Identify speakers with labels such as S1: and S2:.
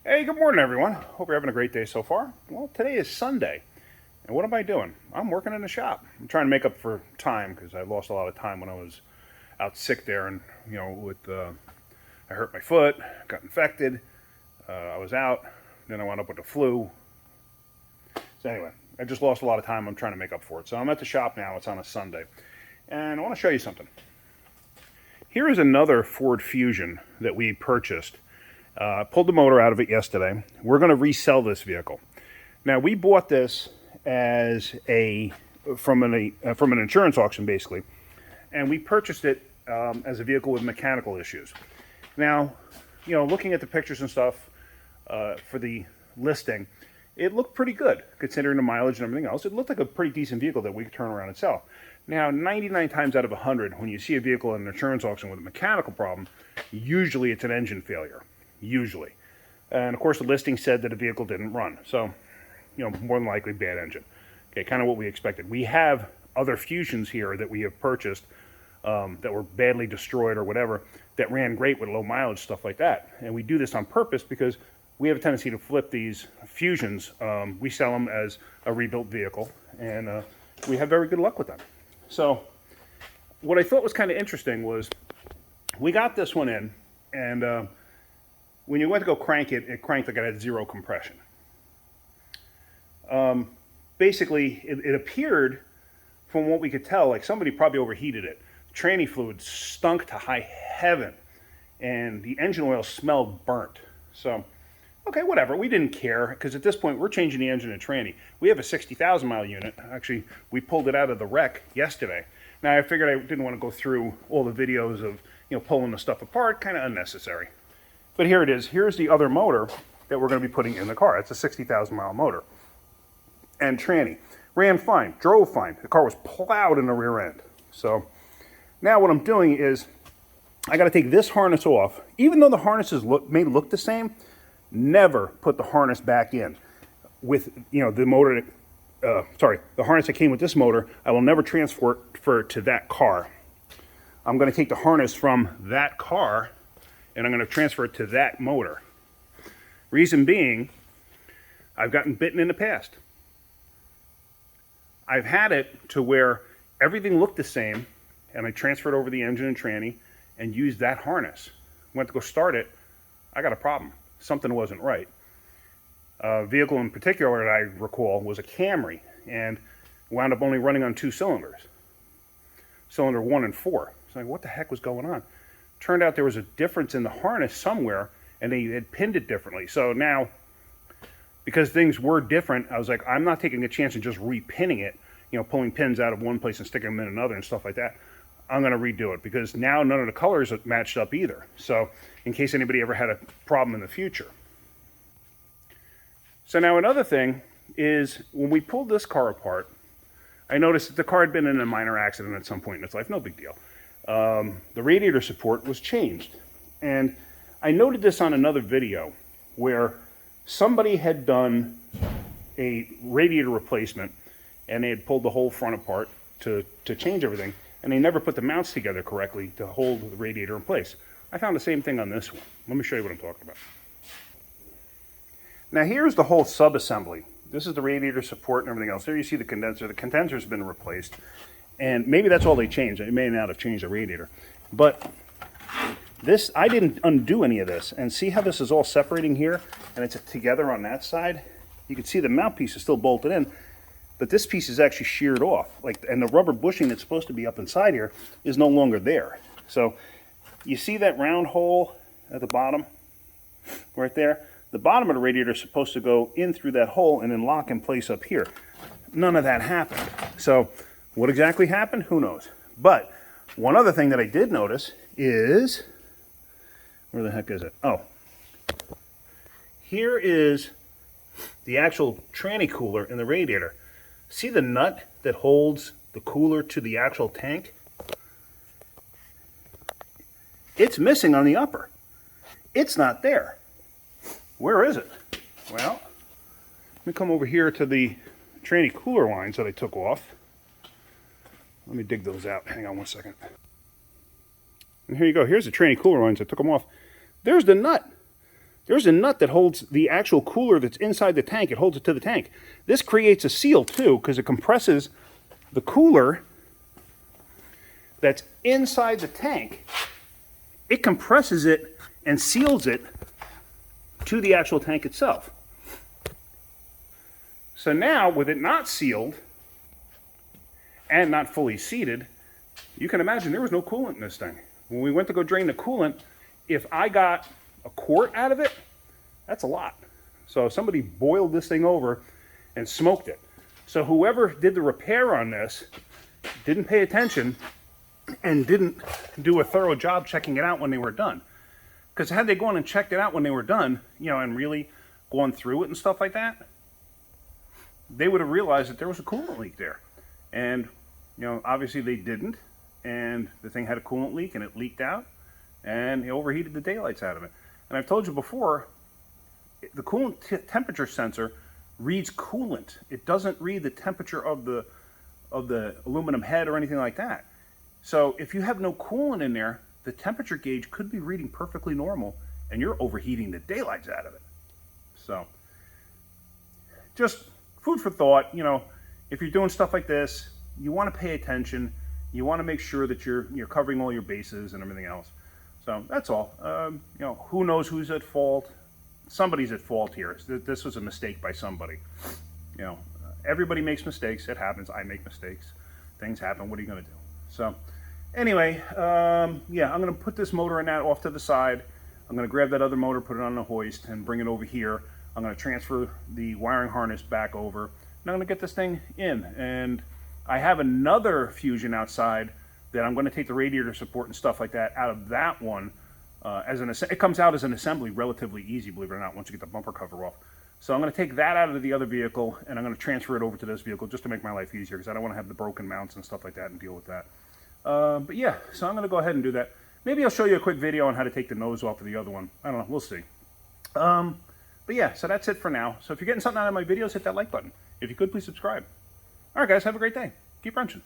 S1: Hey, good morning, everyone. Hope you're having a great day so far. Well, today is Sunday, and what am I doing? I'm working in the shop. I'm trying to make up for time because I lost a lot of time when I was out sick there, and I hurt my foot, got infected. I was out, then I wound up with the flu. So anyway, I just lost a lot of time. I'm trying to make up for it. So I'm at the shop now. It's on a Sunday, and I want to show you something. Here is another Ford Fusion that we purchased. Pulled the motor out of it yesterday. We're going to resell this vehicle. Now, we bought this as from an insurance auction, basically, and we purchased it as a vehicle with mechanical issues. Now, looking at the pictures and stuff for the listing, it looked pretty good considering the mileage and everything else. It looked like a pretty decent vehicle that we could turn around and sell. Now, 99 times out of 100, when you see a vehicle in an insurance auction with a mechanical problem, usually it's an engine failure. Usually. And of course the listing said that the vehicle didn't run. So, more than likely bad engine. Okay, kind of what we expected. We have other Fusions here that we have purchased that were badly destroyed or whatever that ran great with low mileage, stuff like that. And we do this on purpose because we have a tendency to flip these Fusions. We sell them as a rebuilt vehicle, and we have very good luck with them. So what I thought was kind of interesting was we got this one in, and when you went to go crank it, it cranked like it had zero compression. Basically, it appeared, from what we could tell, like somebody probably overheated it. Tranny fluid stunk to high heaven, and the engine oil smelled burnt. So, okay, whatever. We didn't care, because at this point, we're changing the engine in tranny. We have a 60,000 mile unit. Actually, we pulled it out of the wreck yesterday. Now, I figured I didn't want to go through all the videos of, pulling the stuff apart, kind of unnecessary. But here it is. Here's the other motor that we're going to be putting in the car. It's a 60,000 mile motor. And tranny. Ran fine. Drove fine. The car was plowed in the rear end. So now what I'm doing is I got to take this harness off. Even though the harnesses may look the same, never put the harness back in. With, the motor, the harness that came with this motor, I will never transfer it to that car. I'm going to take the harness from that car and I'm going to transfer it to that motor. Reason being, I've gotten bitten in the past. I've had it to where everything looked the same, and I transferred over the engine and tranny and used that harness. Went to go start it, I got a problem. Something wasn't right. A vehicle in particular that I recall was a Camry, and wound up only running on 2 cylinders. Cylinder 1 and 4. So like, what the heck was going on? Turned out there was a difference in the harness somewhere, and they had pinned it differently. So now, because things were different, I was like, I'm not taking a chance and just repinning it, pulling pins out of one place and sticking them in another and stuff like that. I'm going to redo it, because now none of the colors are matched up either. So in case anybody ever had a problem in the future. So now another thing is, when we pulled this car apart, I noticed that the car had been in a minor accident at some point in its life. No big deal. The radiator support was changed. And I noted this on another video where somebody had done a radiator replacement, and they had pulled the whole front apart to change everything, and they never put the mounts together correctly to hold the radiator in place. I found the same thing on this one. Let me show you what I'm talking about. Now here's the whole sub-assembly. This is the radiator support and everything else. There you see the condenser. The condenser's been replaced. And maybe that's all they changed. They may not have changed the radiator. But this, I didn't undo any of this. And see how this is all separating here? And it's together on that side? You can see the mount piece is still bolted in. But this piece is actually sheared off. And the rubber bushing that's supposed to be up inside here is no longer there. So you see that round hole at the bottom? Right there? The bottom of the radiator is supposed to go in through that hole and then lock in place up here. None of that happened. So what exactly happened? Who knows? But one other thing that I did notice is, where the heck is it? Oh, here is the actual tranny cooler in the radiator. See the nut that holds the cooler to the actual tank? It's missing on the upper. It's not there. Where is it? Well, let me come over here to the tranny cooler lines that I took off. Let me dig those out. Hang on one second. And here you go. Here's the tranny cooler lines. I took them off. There's the nut. there's a nut that holds the actual cooler that's inside the tank. It holds it to the tank. This creates a seal too, because it compresses the cooler that's inside the tank. It compresses it and seals it to the actual tank itself. So now, with it not sealed and not fully seated, you can imagine there was no coolant in this thing. When we went to go drain the coolant, if I got a quart out of it, that's a lot. So somebody boiled this thing over and smoked it. So whoever did the repair on this didn't pay attention and didn't do a thorough job checking it out when they were done. Because had they gone and checked it out when they were done, you know, and really gone through it and stuff like that, they would have realized that there was a coolant leak there. And, you know, obviously they didn't, and the thing had a coolant leak and it leaked out, and it overheated the daylights out of it. And I've told you before, the coolant temperature sensor reads coolant. It doesn't read the temperature of the aluminum head or anything like that. So if you have no coolant in there, the temperature gauge could be reading perfectly normal, and you're overheating the daylights out of it. So just food for thought. You know, if you're doing stuff like this, you want to pay attention. You want to make sure that you're covering all your bases and everything else. So that's all. You know, who knows who's at fault? Somebody's at fault here. This was a mistake by somebody. You know, everybody makes mistakes. It happens. I make mistakes. Things happen. What are you going to do? So anyway, yeah, I'm going to put this motor and that off to the side. I'm going to grab that other motor, put it on the hoist, and bring it over here. I'm going to transfer the wiring harness back over. And I'm going to get this thing in. And I have another Fusion outside that I'm going to take the radiator support and stuff like that out of that one. It comes out as an assembly relatively easy, believe it or not, once you get the bumper cover off. So I'm going to take that out of the other vehicle, and I'm going to transfer it over to this vehicle just to make my life easier, because I don't want to have the broken mounts and stuff like that and deal with that. But yeah, so I'm going to go ahead and do that. Maybe I'll show you a quick video on how to take the nose off of the other one. I don't know. We'll see. But yeah, so that's it for now. So if you're getting something out of my videos, hit that like button. If you could, please subscribe. All right, guys, have a great day. Keep wrenching.